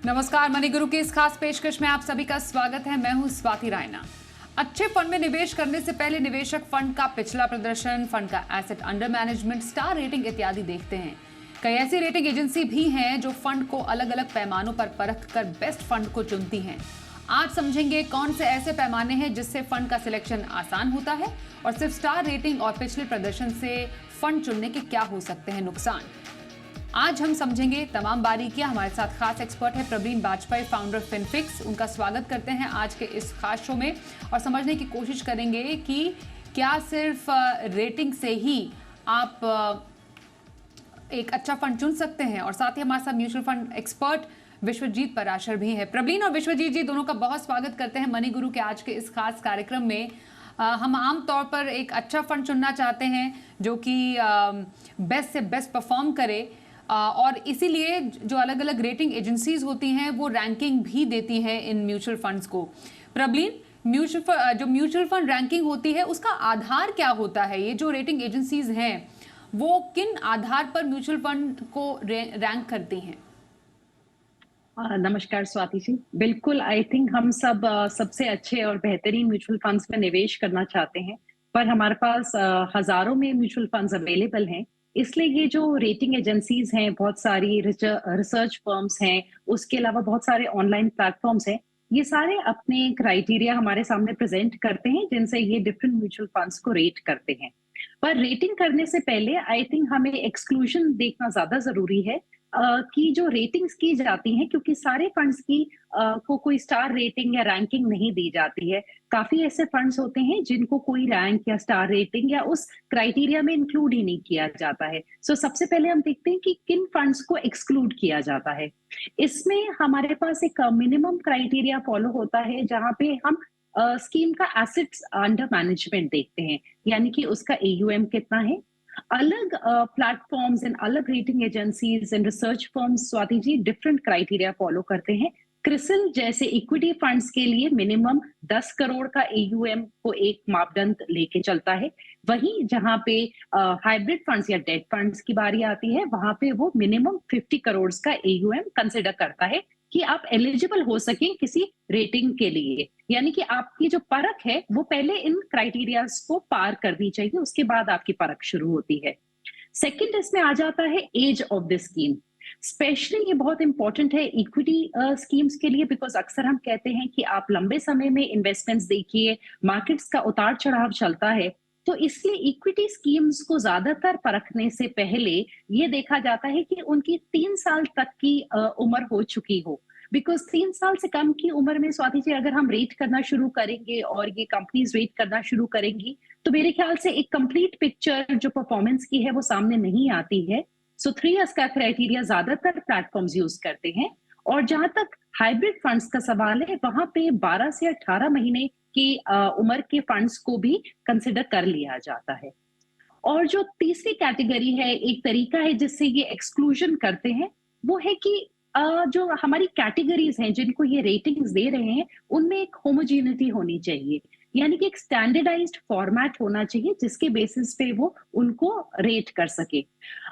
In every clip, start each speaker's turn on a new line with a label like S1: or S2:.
S1: नमस्कार, मनी गुरु की इस खास पेशकश में आप सभी का स्वागत है। मैं हूं स्वाति रायना। अच्छे फंड में निवेश करने से पहले निवेशक फंड का पिछला प्रदर्शन, फंड का asset under management, star rating इत्यादि देखते हैं। कई ऐसी रेटिंग एजेंसी भी हैं जो फंड को अलग अलग पैमानों पर परख कर बेस्ट फंड को चुनती हैं। आज समझेंगे कौन से ऐसे पैमाने हैं जिससे फंड का सिलेक्शन आसान होता है और सिर्फ स्टार रेटिंग और पिछले प्रदर्शन से फंड चुनने के क्या हो सकते हैं नुकसान। आज हम समझेंगे तमाम बारीकियां। हमारे साथ खास एक्सपर्ट है प्रवीण बाजपेयी, फाउंडर फिनफिक्स। उनका स्वागत करते हैं आज के इस खास शो में और समझने की कोशिश करेंगे कि क्या सिर्फ रेटिंग से ही आप एक अच्छा फंड चुन सकते हैं। और साथ ही हमारे साथ mutual fund expert Vishwajeet Parashar भी है। प्रवीण और विश्वजीत जी दोनों का बहुत स्वागत करते हैं मनी गुरु के आज के इस खास कार्यक्रम में। हम आम तौर पर एक अच्छा फंड चुनना चाहते हैं जो कि बेस्ट से बेस्ट परफॉर्म करे, और इसीलिए जो अलग अलग रेटिंग एजेंसीज होती हैं वो रैंकिंग भी देती हैं इन म्यूचुअल फंड्स को। प्रवीण, जो म्यूचुअल फंड रैंकिंग होती है उसका आधार क्या होता है? ये जो रेटिंग एजेंसीज हैं वो किन आधार पर म्यूचुअल फंड को रैंक करती हैं?
S2: नमस्कार स्वाति जी। बिल्कुल, आई थिंक हम सब सबसे अच्छे और बेहतरीन म्यूचुअल फंड्स में निवेश करना चाहते हैं, पर हमारे पास हजारों में म्यूचुअल फंड्स अवेलेबल हैं। इसलिए ये जो रेटिंग एजेंसीज हैं, बहुत सारी रिसर्च फर्म्स हैं, उसके अलावा बहुत सारे ऑनलाइन प्लेटफॉर्म्स हैं, ये सारे अपने क्राइटेरिया हमारे सामने प्रेजेंट करते हैं जिनसे ये डिफरेंट म्यूचुअल फंड्स को रेट करते हैं। पर रेटिंग करने से पहले आई थिंक हमें एक्सक्लूजन देखना ज्यादा जरूरी है कि जो रेटिंग्स की जाती हैं, क्योंकि सारे फंड्स की को कोई स्टार रेटिंग या रैंकिंग नहीं दी जाती है। काफी ऐसे फंड्स होते हैं जिनको कोई रैंक या स्टार रेटिंग या उस क्राइटेरिया में इंक्लूड ही नहीं किया जाता है। सबसे पहले हम देखते हैं कि किन फंड्स को एक्सक्लूड किया जाता है। इसमें हमारे पास एक मिनिमम क्राइटेरिया फॉलो होता है जहां पे हम स्कीम का एसेट्स अंडर मैनेजमेंट देखते हैं, यानी कि उसका एयूएम कितना है। अलग प्लेटफॉर्म्स एंड अलग rating agencies and research firms Swati ji different criteria follow करते हैं। क्रिसिल जैसे इक्विटी फंड्स के लिए मिनिमम 10 करोड़ का एयूएम को एक मापदंड लेके चलता है। वहीं जहां पे हाइब्रिड फंड्स या डेट फंड्स की बारी आती है, वहां पे वो मिनिमम 50 करोड़ का एयूएम कंसिडर करता है कि आप एलिजिबल हो सकें किसी रेटिंग के लिए। यानी कि आपकी जो परख है वो पहले इन क्राइटेरियाज को पार करनी चाहिए, उसके बाद आपकी परख शुरू होती है। सेकंड इसमें आ जाता है age of the scheme. Specially ये बहुत इंपॉर्टेंट है इक्विटी स्कीम्स के लिए, बिकॉज अक्सर हम कहते हैं कि आप लंबे समय में इन्वेस्टमेंट्स देखिए, मार्केट्स का उतार चढ़ाव चलता है, तो इसलिए इक्विटी स्कीम्स को ज्यादातर परखने से पहले ये देखा जाता है कि उनकी 3 साल तक की उम्र हो चुकी हो। बिकॉज 3 साल से कम की उम्र में स्वाति जी अगर हम रेट करना शुरू करेंगे और ये कंपनीज रेट करना शुरू करेंगी, तो मेरे ख्याल से एक कंप्लीट पिक्चर जो परफॉर्मेंस की है वो सामने नहीं आती है। 3 इयर्स का क्राइटेरिया ज्यादातर प्लेटफॉर्म्स यूज करते हैं। और जहां तक हाइब्रिड फंड्स का सवाल है, वहां पे 12 से 18 महीने की उम्र के फंड्स को भी कंसिडर कर लिया जाता है। और जो तीसरी कैटेगरी है, एक तरीका है जिससे ये एक्सक्लूजन करते हैं, वो है कि जो हमारी कैटेगरीज हैं जिनको ये रेटिंग्स दे रहे हैं, उनमें एक होमोजेनिटी होनी चाहिए, यानी कि एक स्टैंडर्डाइज्ड फॉर्मेट होना चाहिए जिसके बेसिस पे वो उनको रेट कर सके।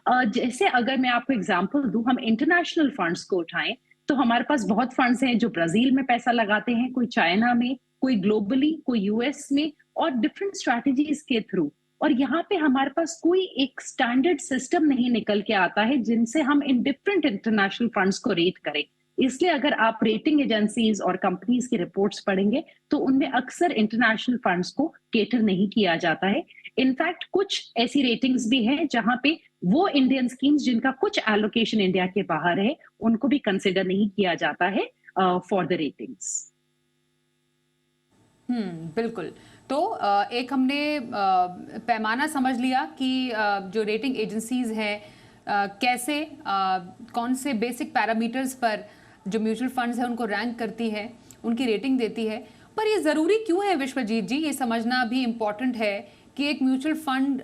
S2: जैसे अगर मैं आपको एग्जांपल दूं, हम इंटरनेशनल फंड्स को उठाएं तो हमारे पास बहुत फंड्स हैं जो ब्राजील में पैसा लगाते हैं, कोई चाइना में, कोई ग्लोबली, कोई यूएस में, और डिफरेंट स्ट्रैटेजीज के थ्रू। और यहाँ पे हमारे पास कोई एक स्टैंडर्ड सिस्टम नहीं निकल के आता है जिनसे हम इन डिफरेंट इंटरनेशनल फंड्स को रेट करें। इसलिए अगर आप रेटिंग एजेंसीज और कंपनीज की रिपोर्ट्स पढ़ेंगे तो उनमें अक्सर इंटरनेशनल फंड्स को केटर नहीं किया जाता है। इनफैक्ट कुछ ऐसी रेटिंग्स भी हैं जहां पे वो इंडियन स्कीम्स जिनका कुछ एलोकेशन इंडिया के बाहर है, उनको भी कंसिडर नहीं किया जाता है फॉर द रेटिंग्स।
S1: बिल्कुल। तो एक हमने पैमाना समझ लिया कि जो रेटिंग एजेंसीज हैं कैसे कौन से बेसिक पैरामीटर्स पर जो म्यूचुअल फंड्स हैं उनको रैंक करती है, उनकी रेटिंग देती है। पर ये ज़रूरी क्यों है विश्वजीत जी? ये समझना भी इम्पॉर्टेंट है कि एक म्यूचुअल फंड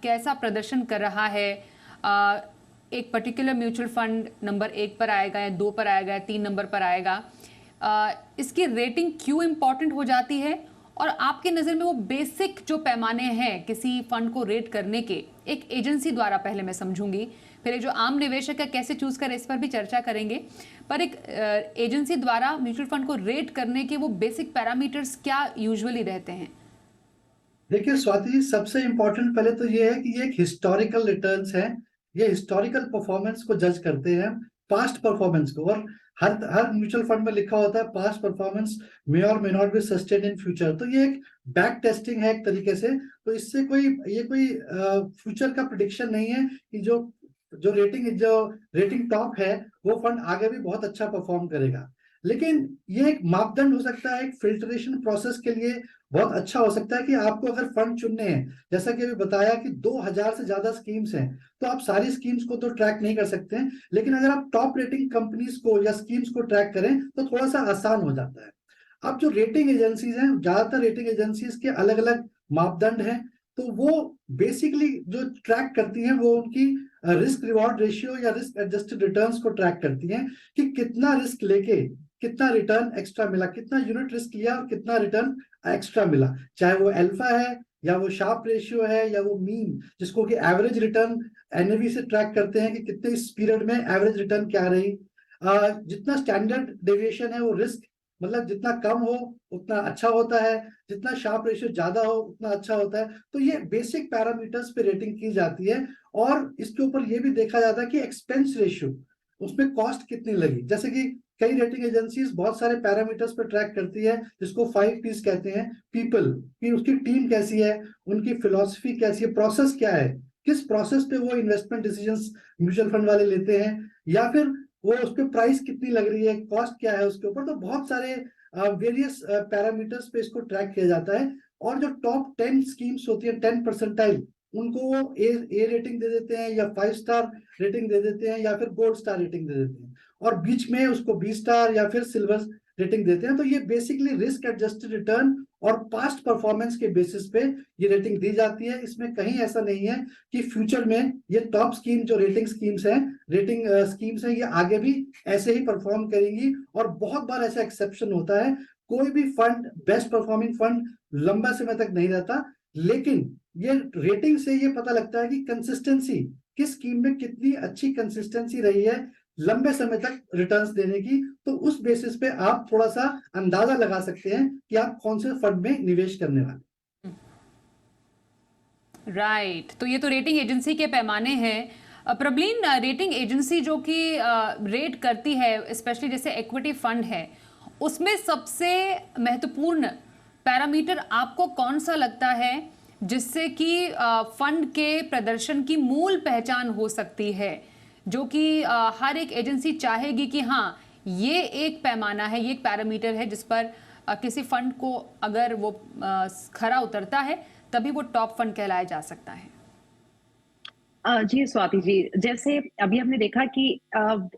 S1: कैसा प्रदर्शन कर रहा है। एक पर्टिकुलर म्यूचुअल फंड नंबर 1 पर आएगा या 2 पर आएगा या 3 नंबर पर आएगा। इसकी रेटिंग क्यों इम्पॉर्टेंट हो जाती है और आपके नज़र में वो बेसिक जो पैमाने हैं किसी फंड को रेट करने के, एक एजेंसी द्वारा पहले मैं समझूंगी, फिर जो आम निवेशक है कैसे चूज करे इस पर भी चर्चा करेंगे, पर एक एजेंसी द्वारा म्यूचुअल फंड को रेट करने के वो बेसिक पैरामीटर्स क्या यूजुअली रहते हैं?
S3: देखिए स्वाति जी, सबसे इंपॉर्टेंट पहले तो ये है कि ये एक हिस्टोरिकल रिटर्न्स है। ये हिस्टोरिकल परफॉर्मेंस को जज करते हैं, पास्ट परफॉर्मेंस को। और हर म्यूचुअल फंड में लिखा होता है पास्ट परफॉर्मेंस मे और may not be sustain in future. तो ये एक बैक टेस्टिंग है एक तरीके से। तो इससे कोई फ्यूचर का प्रिडिक्शन नहीं है कि जो रेटिंग टॉप है वो फंड आगे भी बहुत अच्छा परफॉर्म करेगा। लेकिन ये एक मापदंड हो सकता है, एक फिल्ट्रेशन प्रोसेस के लिए बहुत अच्छा हो सकता है कि आपको अगर फंड चुनने हैं, जैसा कि अभी बताया कि 2000 से ज्यादा स्कीम्स हैं, तो आप सारी स्कीम्स को तो ट्रैक नहीं कर सकते हैं। लेकिन अगर आप टॉप रेटिंग कंपनीज को या स्कीम्स को ट्रैक करें तो थोड़ा सा आसान हो जाता है। अब जो रेटिंग एजेंसीज हैं, ज्यादातर रेटिंग एजेंसीज के अलग अलग मापदंड हैं। तो वो बेसिकली जो ट्रैक करती हैं वो उनकी रिस्क रिवॉर्ड रेशियो या रिस्क एडजस्टेड रिटर्न्स को ट्रैक करती हैं कि कितना रिस्क लेके कितना रिटर्न एक्स्ट्रा मिला, कितना यूनिट रिस्क लिया और कितना रिटर्न एक्स्ट्रा मिला। चाहे वो अल्फा है या वो शार्प रेशियो है या वो मीन, जिसको कि एवरेज रिटर्न एनएवी से ट्रैक करते हैं कि कितने इस पीरियड में एवरेज रिटर्न क्या रही। जितना स्टैंडर्ड डेविएशन है वो रिस्क, मतलब जितना कम हो उतना अच्छा होता है, जितना शार्प रेशियो ज्यादा हो उतना अच्छा होता है। तो ये बेसिक पैरामीटर्स पे रेटिंग की जाती है। और इसके ऊपर ये भी देखा जाता है कि एक्सपेंस रेशियो, उसमें कॉस्ट कितनी लगी। जैसे कि कई रेटिंग एजेंसीज बहुत सारे पैरामीटर्स पर ट्रैक करती है, जिसको 5 Ps कहते हैं। पीपल की उसकी टीम कैसी है, उनकी फिलॉसफी कैसी है, प्रोसेस क्या है, किस प्रोसेस पे वो इन्वेस्टमेंट डिसीजंस म्यूचुअल फंड वाले लेते हैं, या फिर वो उस पर प्राइस कितनी लग रही है, कॉस्ट क्या है उसके ऊपर। तो बहुत सारे वेरियस पैरामीटर्स पे इसको ट्रैक किया जाता है। और जो टॉप 10 स्कीम्स होती है, 10 परसेंटाइल, उनको वो ए रेटिंग दे देते हैं या 5 स्टार रेटिंग दे देते हैं या फिर गोल्ड स्टार रेटिंग दे देते हैं। और बीच में उसको बी स्टार या फिर सिल्वर रेटिंग देते हैं। तो ये बेसिकली रिस्क एडजस्टेड रिटर्न और पास्ट परफॉर्मेंस के बेसिस पे ये रेटिंग दी जाती है। इसमें कहीं ऐसा नहीं है कि फ्यूचर में ये टॉप स्कीम जो रेटिंग स्कीम्स हैं ये आगे भी ऐसे ही परफॉर्म करेंगी। और बहुत बार ऐसा एक्सेप्शन होता है, कोई भी फंड बेस्ट परफॉर्मिंग फंड लंबा समय तक नहीं रहता। लेकिन ये रेटिंग से ये पता लगता है कि कंसिस्टेंसी, किस स्कीम में कितनी अच्छी कंसिस्टेंसी रही है लंबे समय तक रिटर्न्स देने की। तो उस बेसिस पे आप थोड़ा सा अंदाजा लगा सकते हैं कि आप कौन से फंड में निवेश करने वाले।
S1: राइट, तो ये तो रेटिंग एजेंसी के पैमाने हैं। प्रबलीन, रेटिंग एजेंसी जो कि रेट करती है, स्पेशली जैसे इक्विटी फंड है, उसमें सबसे महत्वपूर्ण पैरामीटर आपको कौन सा लगता है जिससे कि फंड के प्रदर्शन की मूल पहचान हो सकती है, जो कि हर एक एजेंसी चाहेगी कि हाँ ये एक पैमाना है, ये एक पैरामीटर है जिस पर किसी फंड को अगर वो खरा उतरता है तभी वो टॉप फंड कहलाया जा सकता है?
S2: जी स्वाति जी, जैसे अभी हमने देखा कि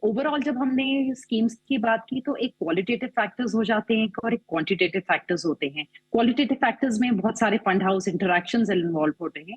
S2: ओवरऑल जब हमने स्कीम्स की बात की तो एक क्वालिटेटिव फैक्टर्स हो जाते हैं और एक क्वांटिटेटिव फैक्टर्स होते हैं। क्वालिटेटिव फैक्टर्स में बहुत सारे फंड हाउस इंटरैक्शंस इन्वॉल्व होते हैं।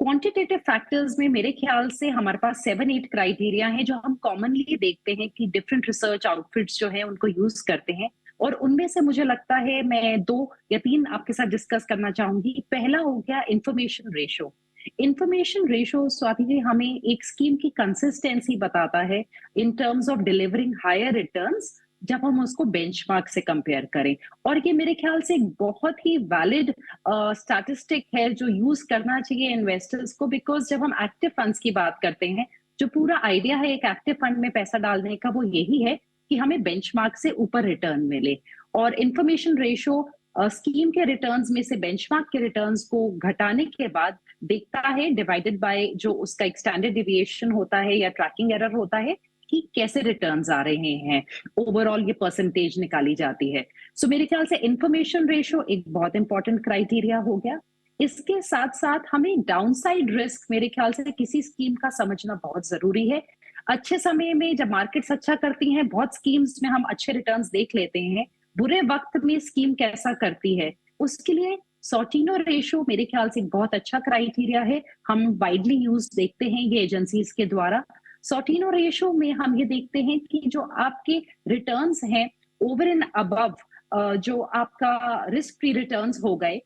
S2: क्वांटिटेटिव फैक्टर्स में मेरे ख्याल से हमारे पास 7-8 क्राइटेरिया हैं जो हम कॉमनली देखते हैं कि डिफरेंट रिसर्च आउटफिट्स जो हैं उनको यूज करते हैं। और उनमें से मुझे लगता है मैं 2 या 3 आपके साथ डिस्कस करना चाहूंगी। पहला हो गया information ratio. Information ratio Swati ji हमें एक स्कीम की कंसिस्टेंसी बताता है in terms of delivering higher returns जब हम उसको बेंचमार्क से कंपेयर करें। और ये मेरे ख्याल से एक बहुत ही वैलिड स्टैटिस्टिक है जो यूज करना चाहिए इन्वेस्टर्स को। बिकॉज जब हम एक्टिव फंड्स की बात करते हैं, जो पूरा आइडिया है एक एक्टिव फंड में पैसा डालने का वो यही है कि हमें बेंचमार्क से ऊपर रिटर्न मिले। और इंफॉर्मेशन रेशो स्कीम के रिटर्न्स में से बेंचमार्क के रिटर्न्स को घटाने के बाद देखता है डिवाइडेड बाय जो उसका एक स्टैंडर्ड डिविएशन होता है या ट्रैकिंग एरर होता है कि कैसे रिटर्न्स आ रहे हैं। ओवरऑल ये परसेंटेज निकाली जाती है। सो मेरे ख्याल से इंफॉर्मेशन रेशो एक बहुत इंपॉर्टेंट क्राइटेरिया हो गया। इसके साथ साथ हमें डाउनसाइड रिस्क मेरे ख्याल से किसी स्कीम का समझना बहुत जरूरी है। अच्छे समय में जब मार्केट्स अच्छा करती हैं, बहुत स्कीम्स में हम अच्छे रिटर्न्स देख लेते हैं। बुरे वक्त में स्कीम कैसा करती है उसके लिए सॉर्टिनो रेशो मेरे ख्याल से बहुत अच्छा क्राइटेरिया है। हम वाइडली यूज देखते हैं ये एजेंसीज के द्वारा। सॉर्टिनो रेशो में हम ये देखते हैं कि जो आपके रिटर्न्स हैं ओवर एंड अबव जो आपका रिस्क फ्री रिटर्न्स हो गए,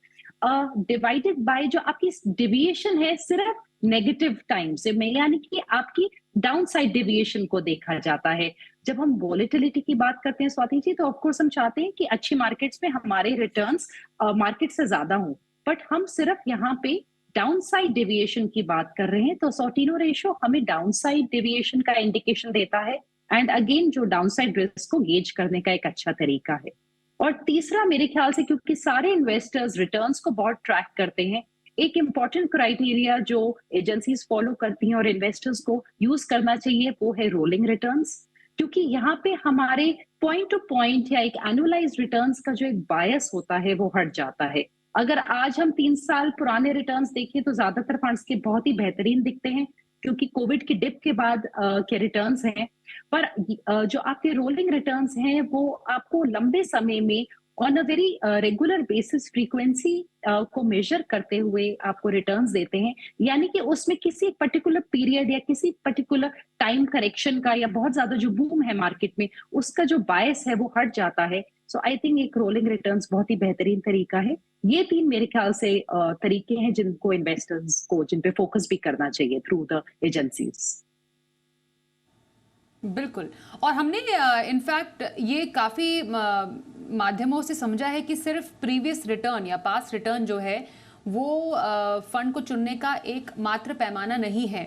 S2: डिवाइडेड बाय जो आपकी डेविएशन है सिर्फ नेगेटिव टाइम से में, यानी कि आपकी डाउन साइड डेविएशन को देखा जाता है। जब हम वॉलेटिलिटी की बात करते हैं स्वाति जी, तो ऑफ कोर्स हम चाहते हैं कि अच्छी मार्केट्स में हमारे रिटर्न्स मार्केट से ज्यादा हो, बट हम सिर्फ यहाँ पे डाउन साइड डेविएशन की बात कर रहे हैं। तो सॉर्टिनो रेशियो हमें डाउन साइड डेविएशन का इंडिकेशन देता है, एंड अगेन जो डाउन साइड रिस्क को गेज करने का एक अच्छा तरीका है। और तीसरा मेरे ख्याल से, क्योंकि सारे इन्वेस्टर्स रिटर्न्स को बहुत ट्रैक करते हैं, एक इंपॉर्टेंट क्राइटेरिया जो एजेंसीज फॉलो करती हैं और इन्वेस्टर्स को यूज करना चाहिए, वो है रोलिंग रिटर्न्स। क्योंकि यहाँ पे हमारे पॉइंट टू पॉइंट या एक एनुअलाइज्ड रिटर्न्स का जो एक बायस होता है वो हट जाता है। अगर आज हम 3 साल पुराने रिटर्न्स देखें तो ज्यादातर फंड्स के बहुत ही बेहतरीन दिखते हैं, क्योंकि कोविड की डिप के बाद के रिटर्न्स हैं। पर जो आपके रोलिंग रिटर्न्स हैं वो आपको लंबे समय में on a very regular basis frequency को मेजर करते हुए आपको रिटर्न्स देते हैं, यानी कि उसमें किसी पर्टिकुलर पीरियड या किसी पर्टिकुलर टाइम करेक्शन का या बहुत ज्यादा जो बूम है मार्केट में उसका जो बायस है वो हट जाता है। सो आई थिंक एक रोलिंग रिटर्न्स बहुत ही बेहतरीन तरीका है। ये 3 मेरे ख्याल से तरीके हैं जिनको इन्वेस्टर्स को जिन पे फोकस भी करना चाहिए थ्रू द एजेंसीज।
S1: बिल्कुल, और हमने इनफैक्ट ये काफ़ी माध्यमों से समझा है कि सिर्फ प्रीवियस रिटर्न या पास्ट रिटर्न जो है वो फंड को चुनने का एक मात्र पैमाना नहीं है।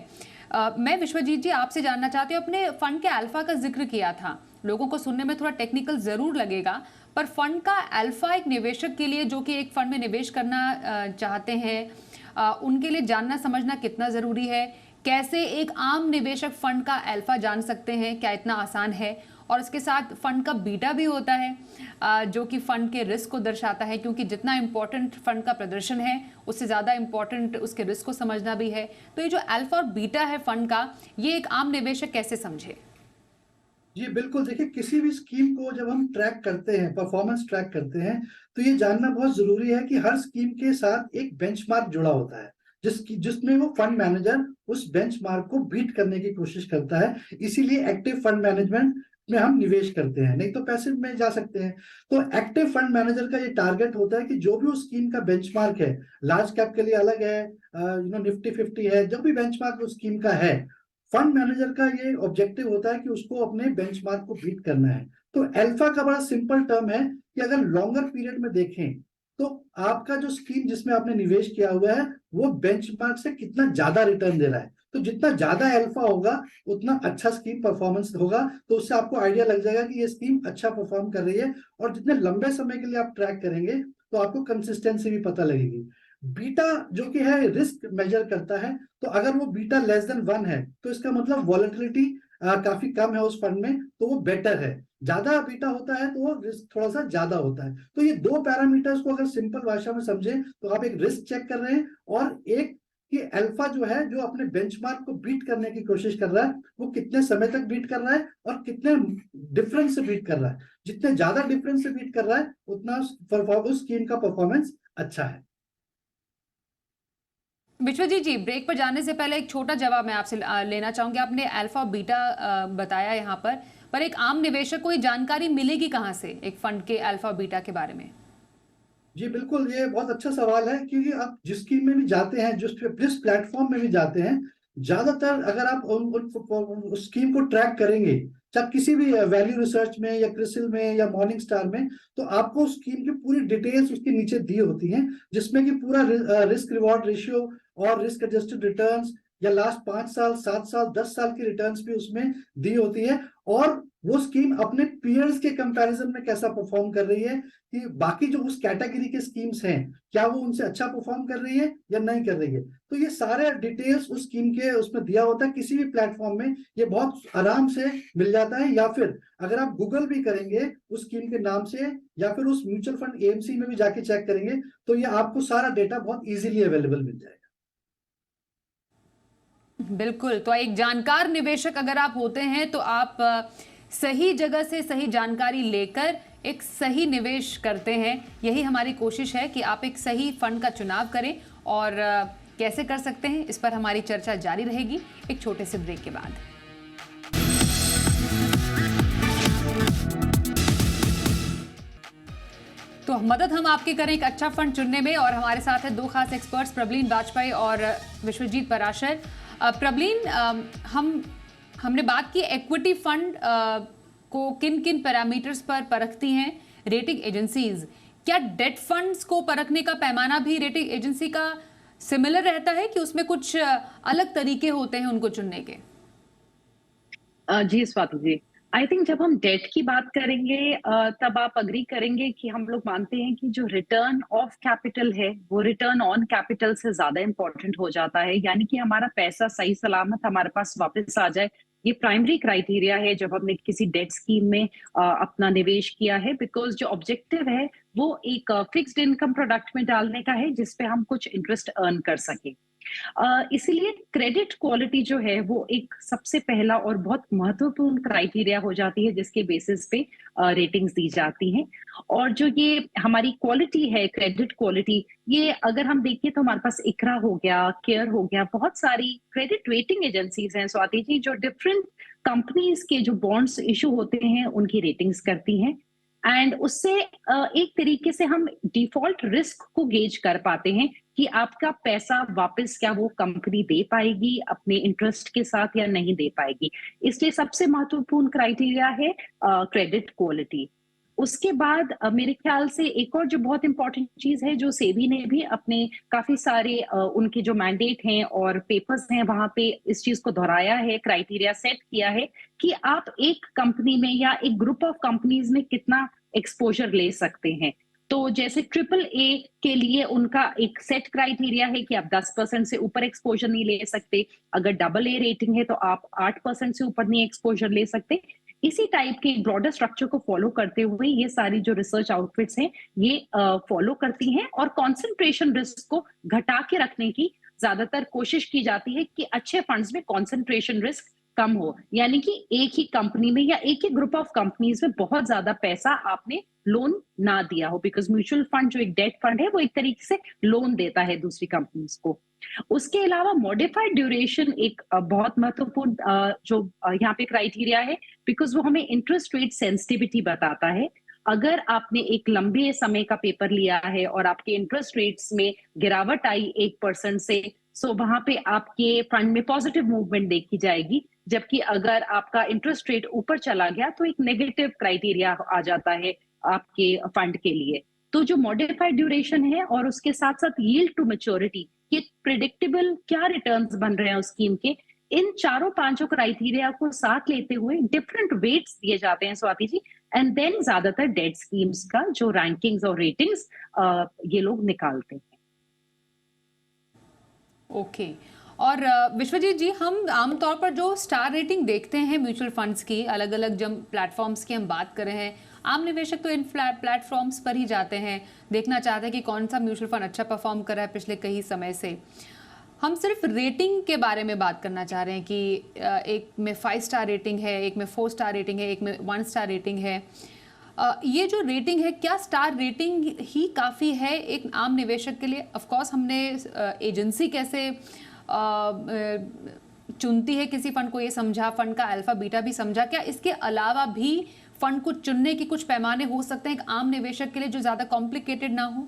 S1: मैं विश्वजीत जी आपसे जानना चाहती हूँ, अपने फंड के अल्फा का जिक्र किया था, लोगों को सुनने में थोड़ा टेक्निकल ज़रूर लगेगा, पर फंड का अल्फा एक निवेशक के लिए जो कि एक फंड में निवेश करना चाहते हैं उनके लिए जानना समझना कितना ज़रूरी है? कैसे एक आम निवेशक फंड का अल्फा जान सकते हैं, क्या इतना आसान है? और इसके साथ फंड का बीटा भी होता है जो कि फंड के रिस्क को दर्शाता है, क्योंकि जितना इम्पोर्टेंट फंड का प्रदर्शन है उससे ज़्यादा इम्पोर्टेंट उसके रिस्क को समझना भी है। तो ये जो अल्फा और बीटा है फंड का, ये एक आम निवेशक कैसे समझे?
S3: जी बिल्कुल, देखिए किसी भी स्कीम को जब हम ट्रैक करते हैं, परफॉर्मेंस ट्रैक करते हैं, तो ये जानना बहुत जरूरी है कि हर स्कीम के साथ एक बेंचमार्क जुड़ा होता है जिसमें वो फंड मैनेजर उस बेंचमार्क को बीट करने की कोशिश करता है। इसीलिए एक्टिव फंड मैनेजमेंट में हम निवेश करते हैं, नहीं तो पैसिव में जा सकते हैं। तो एक्टिव फंड मैनेजर का ये टारगेट होता है कि जो भी उस स्कीम का बेंचमार्क है, लार्ज कैप के लिए अलग है, निफ्टी 50 है, जो भी बेंचमार्क उस स्कीम का है, फंड मैनेजर का ये ऑब्जेक्टिव होता है कि उसको अपने बेंचमार्क को बीट करना है। तो अल्फा का बड़ा सिंपल टर्म है कि अगर लॉन्गर पीरियड में देखें तो आपका जो स्कीम जिसमें आपने निवेश किया हुआ है वो बेंचमार्क से कितना ज्यादा रिटर्न दे रहा है। तो जितना ज्यादा अल्फा होगा उतना अच्छा स्कीम परफॉर्मेंस होगा। तो उससे आपको आइडिया लग जाएगा कि ये स्कीम अच्छा परफॉर्म कर रही है, और जितने लंबे समय के लिए आप ट्रैक करेंगे तो आपको कंसिस्टेंसी भी पता लगेगी। बीटा जो कि है रिस्क मेजर करता है, तो अगर वो बीटा लेस देन 1 है तो इसका मतलब वॉलेटिलिटी काफी कम है उस फंड में, तो वो बेटर है। ज्यादा बीटा होता है तो वो रिस्क थोड़ा सा ज्यादा होता है। तो ये 2 पैरामीटर्स को अगर सिंपल भाषा में समझे तो आप एक रिस्क चेक कर रहे हैं, और एक कि अल्फा जो है जो अपने बेंचमार्क को बीट करने की कोशिश कर रहा है वो कितने समय तक बीट कर रहा है और कितने डिफरेंस से बीट कर रहा है। जितने ज्यादा डिफरेंस से बीट कर रहा है उतना उस स्कीम का परफॉर्मेंस अच्छा है।
S1: विश्वजीत जी, ब्रेक पर जाने से पहले एक छोटा जवाब मैं आपसे लेना चाहूंगी। आपने अल्फा और बीटा बताया यहाँ पर एक आम निवेशक को ये जानकारी मिलेगी कहाँ से एक फंड के अल्फा और बीटा के बारे में?
S3: जी बिल्कुल, ये बहुत अच्छा सवाल है, क्योंकि आप जिस स्कीम में भी जाते हैं, जिस प्लेटफॉर्म में भी जाते हैं, ज्यादातर अगर आप उस स्कीम को ट्रैक करेंगे, चाहे किसी भी वैल्यू रिसर्च में या क्रिसिल में या मॉर्निंग स्टार में, तो आपको उस स्कीम की पूरी डिटेल्स उसके नीचे दी होती हैं, जिसमें कि पूरा रिस्क रिवॉर्ड रेशियो और रिस्क एडजस्टेड रिटर्न्स या लास्ट 5 साल, 7 साल, 10 साल की रिटर्न्स भी उसमें दी होती है, और वो स्कीम अपने पीयर्स के कंपैरिजन में कैसा परफॉर्म कर रही है, कि बाकी जो उस कैटेगरी के स्कीम्स हैं क्या वो उनसे अच्छा परफॉर्म कर रही है या नहीं कर रही है। तो ये सारे डिटेल्स उस स्कीम के उसमें दिया होता है। किसी भी प्लेटफॉर्म में ये बहुत आराम से मिल जाता है, या फिर अगर आप गूगल भी करेंगे उस स्कीम के नाम से, या फिर उस म्यूचुअल फंड एएमसी में भी जाके चेक करेंगे, तो ये आपको सारा डेटा बहुत इजीली अवेलेबल मिल जाएगा।
S1: बिल्कुल, तो एक जानकार निवेशक अगर आप होते हैं तो आप सही जगह से सही जानकारी लेकर एक सही निवेश करते हैं। यही हमारी कोशिश है कि आप एक सही फंड का चुनाव करें, और कैसे कर सकते हैं इस पर हमारी चर्चा जारी रहेगी एक छोटे से ब्रेक के बाद। तो मदद हम आपकी करें एक अच्छा फंड चुनने में, और हमारे साथ हैं दो खास एक्सपर्ट्स, प्रबलीन वाजपेयी और विश्वजीत पराशर। प्रबलीन, हमने बात की इक्विटी फंड को किन किन पैरामीटर्स पर परखती हैं रेटिंग एजेंसीज। क्या डेट फंड्स को परखने का पैमाना भी रेटिंग एजेंसी का सिमिलर रहता है कि उसमें कुछ अलग तरीके होते हैं उनको चुनने के?
S2: जी स्वाति जी, आई थिंक जब हम डेट की बात करेंगे तब आप अग्री करेंगे कि हम लोग मानते हैं कि जो रिटर्न ऑफ कैपिटल है वो रिटर्न ऑन कैपिटल से ज्यादा इंपॉर्टेंट हो जाता है, यानी कि हमारा पैसा सही सलामत हमारे पास वापस आ जाए। ये प्राइमरी क्राइटेरिया है जब हमने किसी डेट स्कीम में अपना निवेश किया है, बिकॉज जो ऑब्जेक्टिव है वो एक फिक्स्ड इनकम प्रोडक्ट में डालने का है जिसपे हम कुछ इंटरेस्ट अर्न कर सके। इसीलिए क्रेडिट क्वालिटी जो है वो एक सबसे पहला और बहुत महत्वपूर्ण क्राइटेरिया हो जाती है जिसके बेसिस पे रेटिंग्स दी जाती हैं। और जो ये हमारी क्वालिटी है, क्रेडिट क्वालिटी, ये अगर हम देखें तो हमारे पास इकरा हो गया, केयर हो गया, बहुत सारी क्रेडिट रेटिंग एजेंसीज हैं स्वाति जी, जो डिफरेंट कंपनीज के जो बॉन्ड्स इशू होते हैं उनकी रेटिंग्स करती हैं। एंड उससे एक तरीके से हम डिफॉल्ट रिस्क को गेज कर पाते हैं कि आपका पैसा वापस क्या वो कंपनी दे पाएगी अपने इंटरेस्ट के साथ या नहीं दे पाएगी। इसलिए सबसे महत्वपूर्ण क्राइटेरिया है क्रेडिट क्वालिटी। उसके बाद मेरे ख्याल से एक और जो बहुत इंपॉर्टेंट चीज है जो सेबी ने भी अपने काफी सारे उनके जो मैंडेट हैं और पेपर्स हैं वहां पे इस चीज को दोहराया है, क्राइटेरिया सेट किया है कि आप एक कंपनी में या एक ग्रुप ऑफ कंपनीज में कितना एक्सपोजर ले सकते हैं। तो जैसे ट्रिपल ए के लिए उनका एक सेट क्राइटेरिया है कि आप 10% से ऊपर एक्सपोजर नहीं ले सकते, अगर डबल ए रेटिंग है तो आप 8% से ऊपर नहीं एक्सपोजर ले सकते। इसी टाइप के ब्रॉडर स्ट्रक्चर को फॉलो करते हुए ये सारी जो रिसर्च आउटफिट्स हैं ये फॉलो करती हैं और कॉन्सेंट्रेशन रिस्क को घटा के रखने की ज्यादातर कोशिश की जाती है कि अच्छे फंड्स में कॉन्सेंट्रेशन रिस्क कम हो, यानी कि एक ही कंपनी में या एक ही ग्रुप ऑफ कंपनीज में बहुत ज्यादा पैसा आपने लोन ना दिया हो, बिकॉज म्यूचुअल फंड जो एक डेट फंड है वो एक तरीके से लोन देता है दूसरी कंपनीज को। उसके अलावा मॉडिफाइड ड्यूरेशन एक बहुत महत्वपूर्ण जो यहाँ पे क्राइटेरिया है, बिकॉज वो हमें इंटरेस्ट रेट सेंसिटिविटी बताता है। अगर आपने एक लंबे समय का पेपर लिया है और आपके इंटरेस्ट रेट्स में गिरावट आई 1% से, सो वहां पे आपके फंड में पॉजिटिव मूवमेंट देखी जाएगी, जबकि अगर आपका इंटरेस्ट रेट ऊपर चला गया तो एक नेगेटिव क्राइटेरिया आ जाता है आपके फंड के लिए। तो जो मॉडिफाइड ड्यूरेशन है और उसके साथ साथ यील्ड टू मैच्योरिटी, ये प्रिडिक्टेबल क्या रिटर्न्स बन रहे हैं उस स्कीम के, इन चारों पांचों क्राइटेरिया को साथ लेते हुए डिफरेंट वेट्स दिए जाते हैं स्वाति जी। एंड देन ज्यादातर डेट स्कीम्स का जो रैंकिंग्स और रेटिंग्स ये लोग निकालते हैं।
S1: ओके और विश्वजीत जी, हम आमतौर पर जो स्टार रेटिंग देखते हैं म्यूचुअल फंड्स की, अलग अलग जब प्लेटफॉर्म्स की हम बात कर रहे हैं, आम निवेशक तो इन प्लेटफॉर्म्स पर ही जाते हैं, देखना चाहते हैं कि कौन सा म्यूचुअल फंड अच्छा परफॉर्म कर रहा है पिछले कई समय से। हम सिर्फ रेटिंग के बारे में बात करना चाह रहे हैं कि एक में 5 स्टार रेटिंग है, एक में 4 स्टार रेटिंग है, एक में 1 स्टार रेटिंग है। ये जो रेटिंग है, क्या स्टार रेटिंग ही काफ़ी है एक आम निवेशक के लिए? ऑफकोर्स हमने एजेंसी कैसे चुनती है किसी फंड को ये समझा, फंड का अल्फा बीटा भी समझा, क्या इसके अलावा भी फंड को चुनने की कुछ पैमाने हो सकते हैं एक आम निवेशक के लिए जो ज्यादा कॉम्प्लिकेटेड ना हो?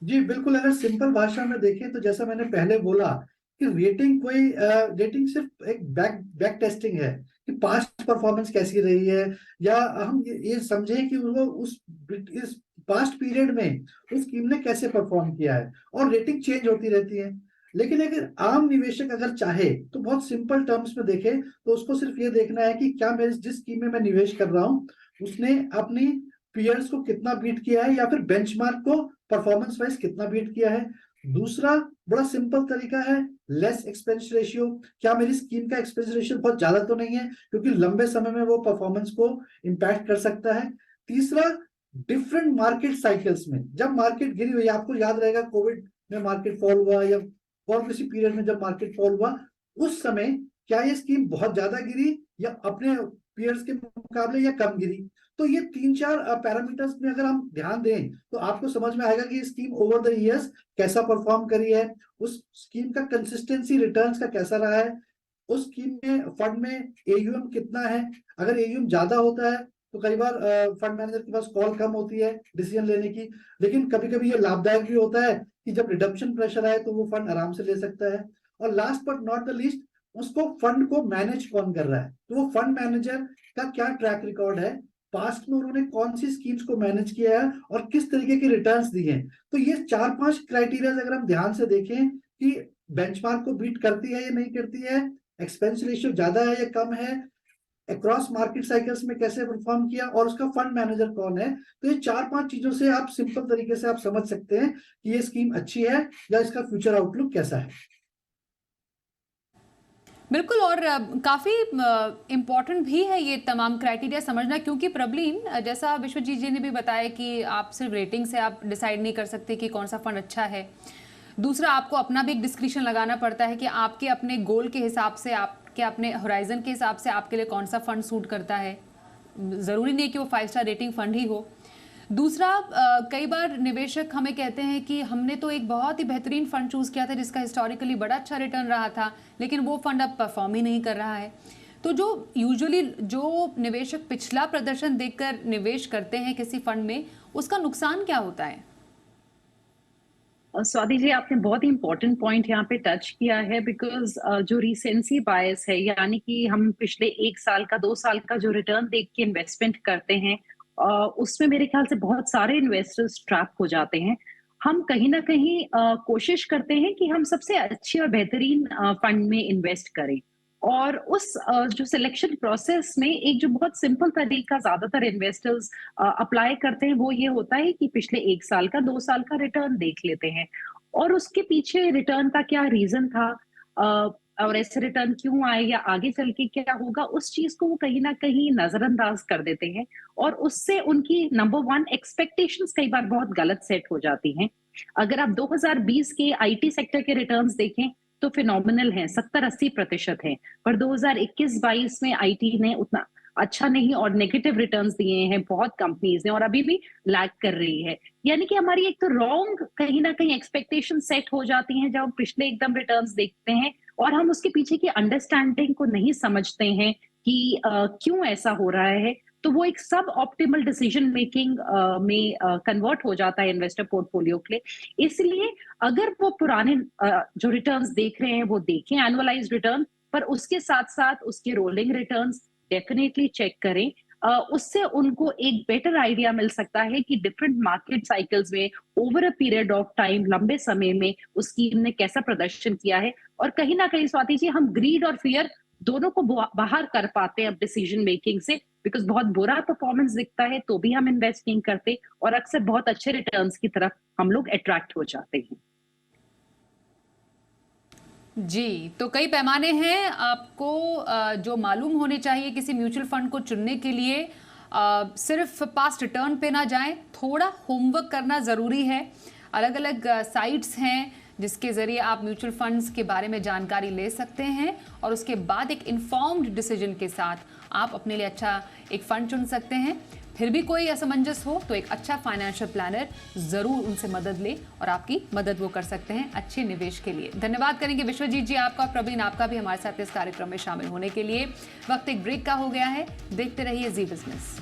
S3: जी बिल्कुल, अगर सिंपल भाषा में देखें तो जैसा मैंने पहले बोला कि रेटिंग सिर्फ एक बैक टेस्टिंग है कि पास्ट परफॉर्मेंस कैसी रही है, या हम ये समझें कि वो इस पास्ट पीरियड में उस स्कीम ने कैसे परफॉर्म किया है, और रेटिंग चेंज होती रहती है। लेकिन अगर आम निवेशक अगर चाहे तो बहुत सिंपल टर्म्स में देखे तो उसको सिर्फ ये देखना है कि क्या मेरे जिस स्कीम में मैं निवेश कर रहा हूँ उसने अपनी पीयर्स को कितना बीट किया है, या फिर बेंचमार्क को परफॉर्मेंस वाइज कितना बीट किया है। दूसरा बड़ा सिंपल तरीका है लेस एक्सपेंस रेशियो, क्या मेरी स्कीम का एक्सपेंस रेशियो बहुत ज्यादा तो नहीं है, क्योंकि लंबे समय में वो परफॉर्मेंस को इंपैक्ट कर सकता है। तीसरा, डिफरेंट मार्केट साइकिल्स में जब मार्केट गिरी हुई, आपको याद रहेगा कोविड में मार्केट फॉल हुआ या और किसी पीरियड में जब मार्केट फॉल हुआ, उस समय क्या ये स्कीम बहुत ज्यादा गिरी या अपने पीयर्स के मुकाबले या कम गिरी। तो ये 3-4 पैरामीटर्स में अगर हम ध्यान दें तो आपको समझ में आएगा कि स्कीम ओवर द इयर्स कैसा परफॉर्म करी है, उस स्कीम का कंसिस्टेंसी रिटर्न्स का कैसा रहा है, उस स्कीम में फंड में एयूएम कितना है। अगर एयूएम ज्यादा होता है तो कई बार फंड मैनेजर के पास कॉल कम होती है डिसीजन लेने की, लेकिन कभी कभी ये लाभदायक भी होता है कि जब रिडम्पशन प्रेशर आए तो वो फंड आराम से ले सकता है। और last but not the least, उसको फंड को मैनेज कौन कर रहा है, तो वो फंड मैनेजर का क्या ट्रैक रिकॉर्ड है, पास्ट में उन्होंने कौन सी स्कीम्स को मैनेज किया है और किस तरीके के रिटर्न्स दिए हैं। तो ये 4-5 क्राइटेरिया अगर हम ध्यान से देखें कि बेंचमार्क को बीट करती है या नहीं करती है, एक्सपेंस रेशियो ज्यादा है या कम है, अक्रॉस मार्केट साइकिल्स में कैसे परफॉर्म किया और उसका फंड मैनेजर कौन है, तो ये 4-5 चीजों से आप सिंपल तरीके से आप समझ सकते हैं कि ये स्कीम अच्छी है या इसका फ्यूचर आउटलुक कैसा है।
S1: बिल्कुल, और काफ़ी इम्पॉर्टेंट भी है ये तमाम क्राइटेरिया समझना, क्योंकि प्रबलीन, जैसा विश्वजीत जी ने भी बताया कि आप सिर्फ रेटिंग से आप डिसाइड नहीं कर सकते कि कौन सा फंड अच्छा है। दूसरा, आपको अपना भी एक डिस्क्रिप्शन लगाना पड़ता है कि आपके अपने गोल के हिसाब से, आपके अपने होराइजन के हिसाब से आपके लिए कौन सा फंड सूट करता है। ज़रूरी नहीं कि वो 5 स्टार रेटिंग फंड ही हो। दूसरा, कई बार निवेशक हमें कहते हैं कि हमने तो एक बहुत ही बेहतरीन फंड चूज़ किया था जिसका हिस्टोरिकली बड़ा अच्छा रिटर्न रहा था, लेकिन वो फंड अब परफॉर्म ही नहीं कर रहा है। तो जो यूजुअली जो निवेशक पिछला प्रदर्शन देखकर निवेश करते हैं किसी फंड में, उसका नुकसान क्या होता है?
S2: स्वाति जी, आपने बहुत ही इंपॉर्टेंट पॉइंट यहाँ पे टच किया है, बिकॉज जो रिसेंसी बायस है, यानी कि हम पिछले 1 साल का 2 साल का जो रिटर्न देख के इन्वेस्टमेंट करते हैं, उसमें मेरे ख्याल से बहुत सारे इन्वेस्टर्स ट्रैप हो जाते हैं। हम कहीं ना कहीं कोशिश करते हैं कि हम सबसे अच्छी और बेहतरीन फंड में इन्वेस्ट करें, और उस जो सिलेक्शन प्रोसेस में एक जो बहुत सिंपल तरीका ज्यादातर इन्वेस्टर्स अप्लाई करते हैं, वो ये होता है कि पिछले 1 साल का 2 साल का रिटर्न देख लेते हैं और उसके पीछे रिटर्न का क्या रीजन था, और ऐसे रिटर्न क्यों आए या आगे चल के क्या होगा, उस चीज को वो कहीं ना कहीं नजरअंदाज कर देते हैं, और उससे उनकी नंबर 1 एक्सपेक्टेशंस कई बार बहुत गलत सेट हो जाती हैं। अगर आप 2020 के आईटी सेक्टर के रिटर्न्स देखें तो फिनोमिनल है, 70-80% है, पर 2021-22 में आईटी ने उतना अच्छा नहीं और नेगेटिव रिटर्न्स दिए हैं बहुत कंपनीज ने, और अभी भी लैग कर रही है। यानी कि हमारी एक तो रॉन्ग कहीं ना कहीं एक्सपेक्टेशन सेट हो जाती हैं जब हम पिछले एकदम रिटर्न्स देखते हैं और हम उसके पीछे की अंडरस्टैंडिंग को नहीं समझते हैं कि क्यों ऐसा हो रहा है, तो वो एक सब ऑप्टिमल डिसीजन मेकिंग में कन्वर्ट हो जाता है इन्वेस्टर पोर्टफोलियो के लिए। इसलिए अगर वो पुराने जो रिटर्न्स देख रहे हैं वो देखें एनुअलाइज्ड रिटर्न, पर उसके साथ साथ उसके रोलिंग रिटर्न्स डेफिनेटली चेक करें। उससे उनको एक बेटर आइडिया मिल सकता है कि डिफरेंट मार्केट साइकिल्स में over a period of time, लंबे समय में उस स्कीम ने कैसा प्रदर्शन किया है। और कहीं ना कहीं स्वाति जी, हम ग्रीड और फियर दोनों को बाहर कर पाते हैं अब डिसीजन मेकिंग से, बिकॉज बहुत बुरा परफॉर्मेंस दिखता है तो भी हम इन्वेस्ट नहीं करते, और अक्सर बहुत अच्छे रिटर्न्स की तरफ हम लोग अट्रैक्ट हो जाते हैं।
S1: जी, तो कई पैमाने हैं आपको जो मालूम होने चाहिए किसी म्यूचुअल फंड को चुनने के लिए। सिर्फ पास्ट रिटर्न पे ना जाएं, थोड़ा होमवर्क करना ज़रूरी है। अलग अलग साइट्स हैं जिसके ज़रिए आप म्यूचुअल फंड्स के बारे में जानकारी ले सकते हैं, और उसके बाद एक इन्फॉर्म्ड डिसीजन के साथ आप अपने लिए अच्छा एक फ़ंड चुन सकते हैं। फिर भी कोई असमंजस हो तो एक अच्छा फाइनेंशियल प्लानर ज़रूर उनसे मदद ले, और आपकी मदद वो कर सकते हैं अच्छे निवेश के लिए। धन्यवाद करेंगे विश्वजीत जी आपका, प्रवीण आपका भी हमारे साथ इस कार्यक्रम में शामिल होने के लिए। वक्त एक ब्रेक का हो गया है, देखते रहिए जी बिजनेस।